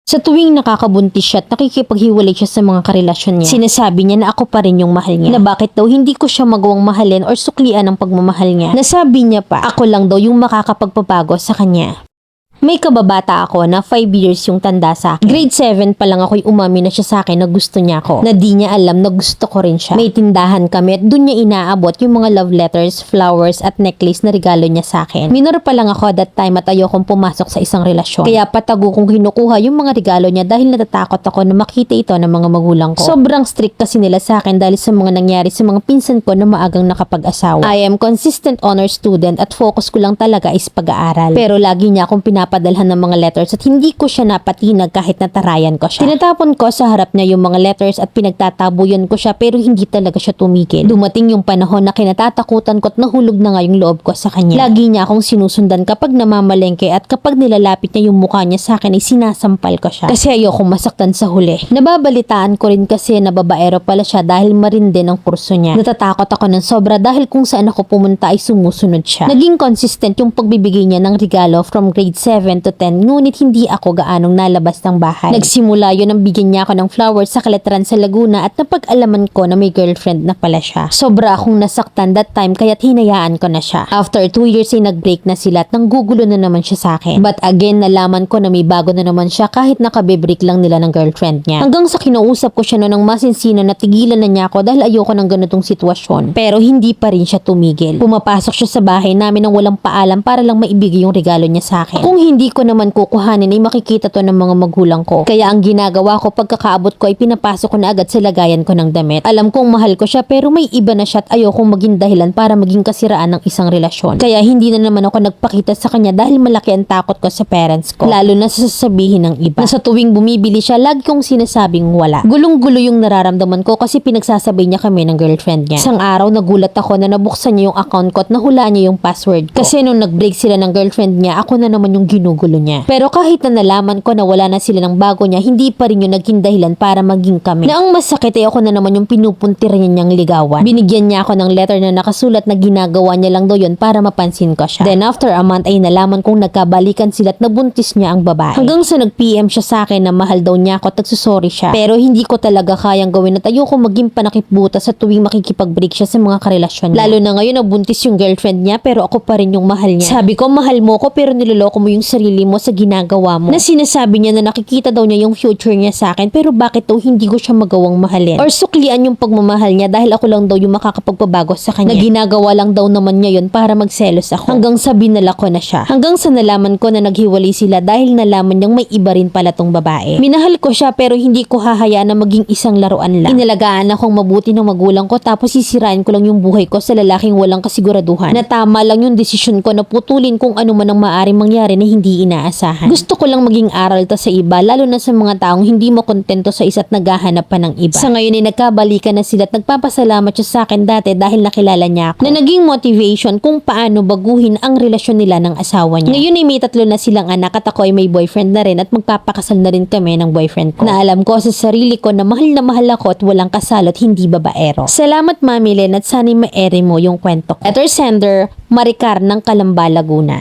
Sa tuwing nakakabuntis siya at nakikipaghiwalay siya sa mga karelasyon niya, sinasabi niya na ako pa rin yung mahal niya. Na bakit daw hindi ko siya magawang mahalin or suklian ng pagmamahal niya. Nasabi niya pa, ako lang daw yung makakapagpabago sa kanya. May kababata ako na 5 years yung tanda sa akin. Grade 7 pa lang ako'y umamin na siya sa akin na gusto niya ako. Na di niya alam na gusto ko rin siya. May tindahan kami at dun niya inaabot yung mga love letters, flowers at necklace na regalo niya sa akin. Minor pa lang ako that time at ayokong pumasok sa isang relasyon. Kaya patago kong kinukuha yung mga regalo niya dahil natatakot ako na makita ito ng mga magulang ko. Sobrang strict kasi nila sa akin dahil sa mga nangyari sa mga pinsan ko na maagang nakapag-asawa. I am consistent honor student at focus ko lang talaga is pag-aaral. Pero lagi niya akong pinapadalhan ng mga letters at hindi ko siya napatinag kahit natarayan ko siya. Tinatapon ko sa harap niya yung mga letters at pinagtatabuyan ko siya pero hindi talaga siya tumigil. Dumating yung panahon na kinatatakutan ko at nahulog na nga yung loob ko sa kanya. Lagi niya akong sinusundan kapag namamalengke at kapag nilalapit niya yung mukha niya sa akin ay sinasampal ko siya. Kasi ayokong masaktan sa huli. Nababalitaan ko rin kasi na babaero pala siya dahil marindi ang kurso niya. Natatakot ako ng sobra dahil kung saan ako pumunta ay sumusunod siya. Naging consistent yung pagbibigay niya ng regalo from grade 7 to 10 ngunit hindi ako gaanong nalabas ng bahay. Nagsimula yun ang bigyan niya ako ng flowers sa Kaletran sa Laguna at napag-alaman ko na may girlfriend na pala siya. Sobra akong nasaktan that time kaya't hinayaan ko na siya. After 2 years ay nag-break na sila at nanggugulo na naman siya sa akin. But again, nalaman ko na may bago na naman siya kahit nakabibreak lang nila ng girlfriend niya. Hanggang sa kinausap ko siya noon ng masinsina na tigilan na niya ako dahil ayoko ng ganitong sitwasyon. Pero hindi pa rin siya tumigil. Pumapasok siya sa bahay namin ng walang paalam para lang maibigay yung regalo niya sa akin. Kung hindi ko naman kukuhanin ay makikita to ng mga magulang ko. Kaya ang ginagawa ko pagkakaabot ko ay pinapasok ko na agad sa lagayan ko ng damit. Alam kong mahal ko siya pero may iba na siya at ayokong maging dahilan para maging kasiraan ng isang relasyon. Kaya hindi na naman ako nagpakita sa kanya dahil malaki ang takot ko sa parents ko. Lalo na sa sasabihin ng iba. Na sa tuwing bumibili siya, lagi kong sinasabing wala. Gulong-gulo yung nararamdaman ko kasi pinagsasabay niya kami ng girlfriend niya. Isang araw nagulat ako na nabuksan niya yung account ko at nahulaan niya yung password ko. Kasi nung nag-break sila ng girlfriend niya, ako na naman yung ginugulo niya. Pero kahit na nalaman ko na wala na sila ng bago niya, hindi pa rin yung naging dahilan para maging kami. Na ang masakit ay ako na naman yung pinupuntiran niyang ligawan. Binigyan niya ako ng letter na nakasulat na ginagawa niya lang daw yun para mapansin ko siya. Then after a month ay nalaman kong nagkabalikan sila at nabuntis niya ang babae. Hanggang sa nag-PM siya sa akin na mahal daw niya ako at nagsusorry siya. Pero hindi ko talaga kayang gawin at ayoko maging panakipbuta sa tuwing makikipag-break siya sa mga karelasyon niya. Lalo na ngayon nabuntis yung girlfriend niya pero ako pa rin yung mahal niya. Sabi ko mahal mo ko pero niloloko mo yung sarili mo sa ginagawa mo. Na sinasabi niya na nakikita daw niya yung future niya sa akin pero bakit daw hindi ko siya magawang mahalin or suklian yung pagmamahal niya dahil ako lang daw yung makakapagpabago sa kanya. Na ginagawa lang daw naman niya yun para magselos ako. Hanggang sa binala ko na siya. Hanggang sa nalaman ko na naghiwalay sila dahil nalaman niyang may iba rin pala tong babae. Minahal ko siya pero hindi ko hahayaan na maging isang laruan lang. Inalagaan akong mabuti ng magulang ko tapos sisirain ko lang yung buhay ko sa lalaking walang kasiguraduhan. Na tama lang yung desisyon ko na putulin kung ano man ang maaaring mangyari na hindi inaasahan. Gusto ko lang maging aral to sa iba lalo na sa mga taong hindi mo kontento sa isa't naghahanap pa ng iba. Sa ngayon ay nagkabalikan na sila at nagpapasalamat siya sa akin dati dahil nakilala niya ako. Na naging motivation kung paano baguhin ang relasyon nila ng asawa niya. Ngayon ay may 3 na silang anak at ako ay may boyfriend na rin at magpapakasal na rin kami ng boyfriend ko. Na alam ko sa sarili ko na mahal ako at walang kasal at hindi babaero. Salamat Mami Len at sana'y ma-ere mo yung kwento ko. Letter sender, Maricar ng Calamba, Laguna.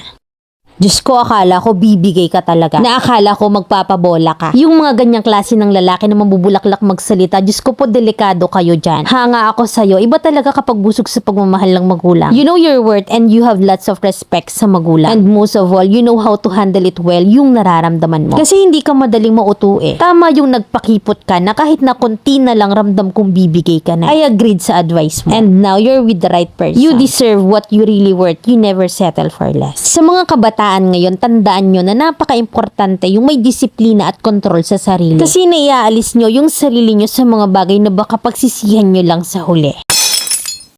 Diyos ko, akala ko bibigay ka talaga. Naakala ko magpapabola ka. Yung mga ganyang klase ng lalaki na mabubulaklak magsalita, Diyos ko po, delikado kayo dyan. Hanga ako sa'yo. Iba talaga kapag busog sa pagmamahal ng magulang. You know your worth and you have lots of respect sa magulang. And most of all, you know how to handle it well yung nararamdaman mo. Kasi hindi ka madaling mauto eh. Tama yung nagpakipot ka na kahit na konti na lang ramdam kong bibigay ka na. I agreed sa advice mo. And now you're with the right person. You deserve what you really worth. You never settle for less. Sa mga kabataan ngayon, tandaan nyo na napaka-importante yung may disiplina at kontrol sa sarili. Kasi naiaalis nyo yung sarili nyo sa mga bagay na baka pagsisihan nyo lang sa huli.